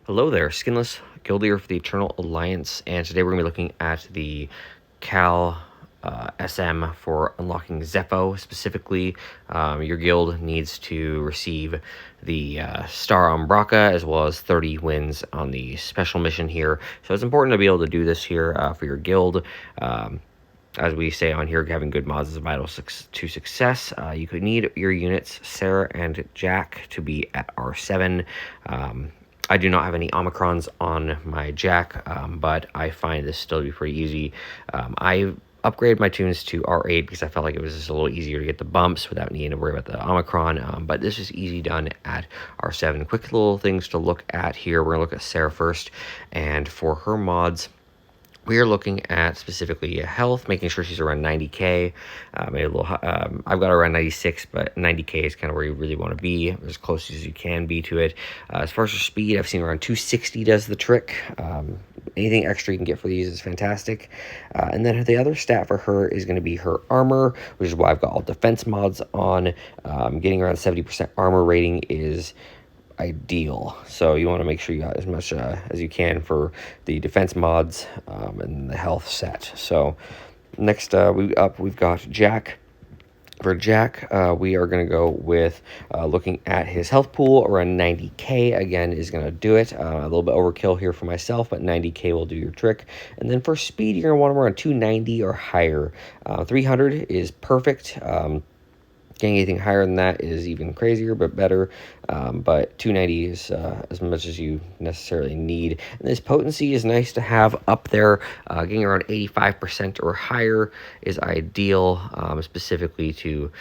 Hello there, Skinless Guildier for the Eternal Alliance, and today we're going to be looking at the Cal SM for unlocking Zeffo. Specifically, your guild needs to receive the Star on Braca as well as 30 wins on the special mission here. So it's important to be able to do this here for your guild. As we say on here, having good mods is vital to success. You could need your units, Sarah and Jack, to be at R7. I do not have any Omicrons on my Jack, but I find this still to be pretty easy. I upgraded my tunes to R8 because I felt like it was just a little easier to get the bumps without needing to worry about the Omicron, but this is easy done at R7. Quick little things to look at here. We're going to look at Sarah first, and for her mods, we are looking at specifically health, making sure she's around 90k. Maybe a little. I've got her around 96, but 90k is kind of where you really want to be, as close as you can be to it. As far as her speed, I've seen around 260 does the trick. Anything extra you can get for these is fantastic. And then the other stat for her is going to be her armor, which is why I've got all defense mods on. Getting around 70% armor rating is ideal, so you want to make sure you got as much as you can for the defense mods and the health set. So next we've got Jack. For Jack, we are going to go with looking at his health pool around 90k. Again, is going to do it. A little bit overkill here for myself, but 90k will do your trick. And then for speed, you're going to want him around 290 or higher. 300 is perfect. Getting anything higher than that is even crazier, but better. But 290 is as much as you necessarily need. And this potency is nice to have up there. Getting around 85% or higher is ideal, specifically to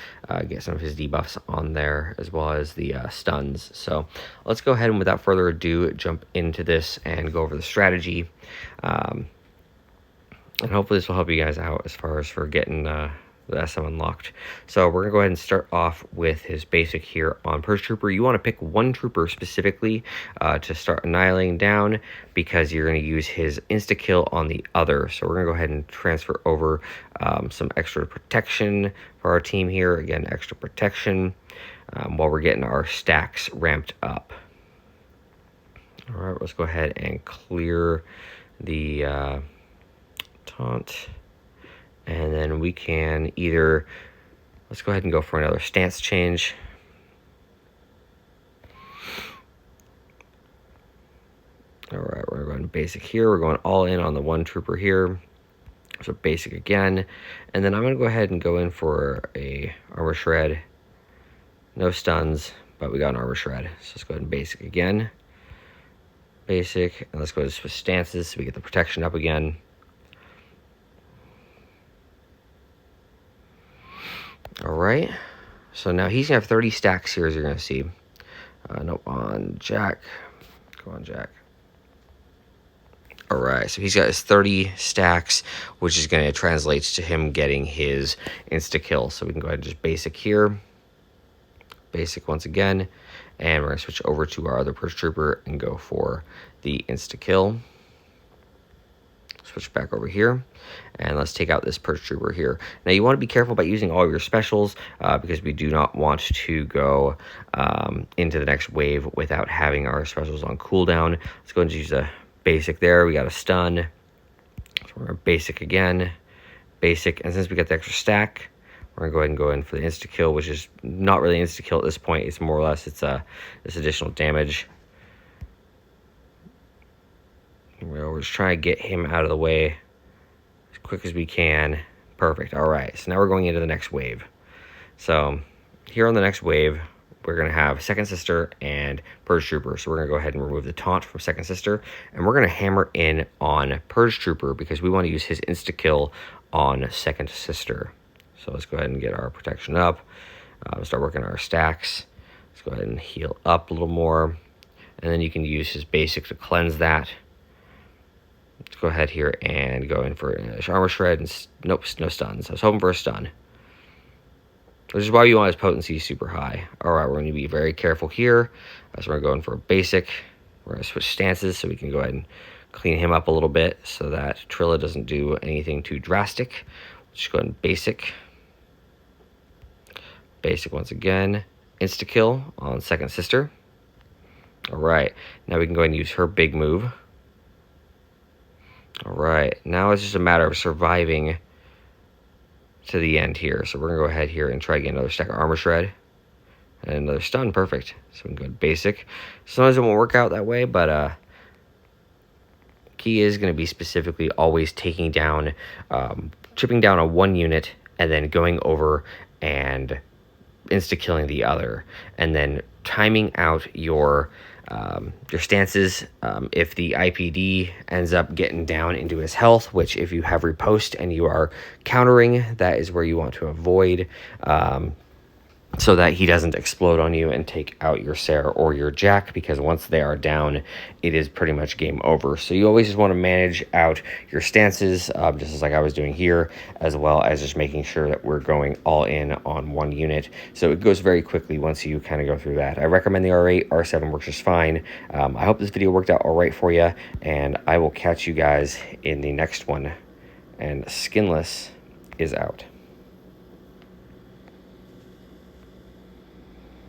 get some of his debuffs on there, as well as the stuns. So let's go ahead and without further ado, jump into this and go over the strategy. And hopefully this will help you guys out as far as for getting the SM unlocked. So we're gonna go ahead and start off with his basic here on Purge Trooper. You want to pick one trooper specifically to start annihilating down, because you're going to use his insta kill on the other. So we're gonna go ahead and transfer over some extra protection for our team here. Again, extra protection while we're getting our stacks ramped up. All right, let's go ahead and clear the taunt. And then we can either, let's go ahead and go for another stance change. All right, we're going basic here. We're going all in on the one trooper here. So basic again. And then I'm going to go ahead and go in for a armor shred. No stuns, but we got an armor shred. So let's go ahead and basic again. Basic, and let's go to switch stances so we get the protection up again. All right, so now he's gonna have 30 stacks here, as you're gonna see. Nope, on Jack. Go on, Jack. All right, so he's got his 30 stacks, which is gonna translate to him getting his insta kill. So we can go ahead and just basic here. Basic once again, and we're gonna switch over to our other Purge Trooper and go for the insta kill. Switch back over here, and let's take out this Purge Trooper here. Now you want to be careful about using all of your specials because we do not want to go into the next wave without having our specials on cooldown. Let's go and use a basic there. We got a stun, so we're going to basic again, basic, and since we got the extra stack, we're going to go ahead and go in for the insta kill, which is not really insta kill at this point. It's more or less it's this additional damage. We're just trying to get him out of the way as quick as we can. Perfect. All right, so now we're going into the next wave. So here on the next wave, we're going to have Second Sister and Purge Trooper. So we're going to go ahead and remove the taunt from Second Sister, and we're going to hammer in on Purge Trooper because we want to use his insta-kill on Second Sister. So let's go ahead and get our protection up. Start working our stacks. Let's go ahead and heal up a little more. And then you can use his basic to cleanse that. Let's go ahead here and go in for an armor shred. And nope, no stuns. I was hoping for a stun, which is why you want his potency super high. All right, we're going to be very careful here. So we're going for a basic. We're going to switch stances so we can go ahead and clean him up a little bit so that Trilla doesn't do anything too drastic. Just go ahead and basic. Basic once again. Insta-kill on Second Sister. All right, now we can go ahead and use her big move. All right, now it's just a matter of surviving to the end here. So we're gonna go ahead here and try to get another stack of armor shred and another stun. Perfect. So we can go to basic. Sometimes it won't work out that way, but key is going to be specifically always taking down, chipping down on one unit and then going over and insta-killing the other, and then timing out your stances. If the IPD ends up getting down into his health, which if you have riposte and you are countering, that is where you want to avoid, so that he doesn't explode on you and take out your Sarah or your Jack, because once they are down, it is pretty much game over. So you always just want to manage out your stances, just as like I was doing here, as well as just making sure that we're going all in on one unit. So it goes very quickly once you kind of go through that. I recommend the R8, R7 works just fine. I hope this video worked out all right for you, and I will catch you guys in the next one. And Skinless is out.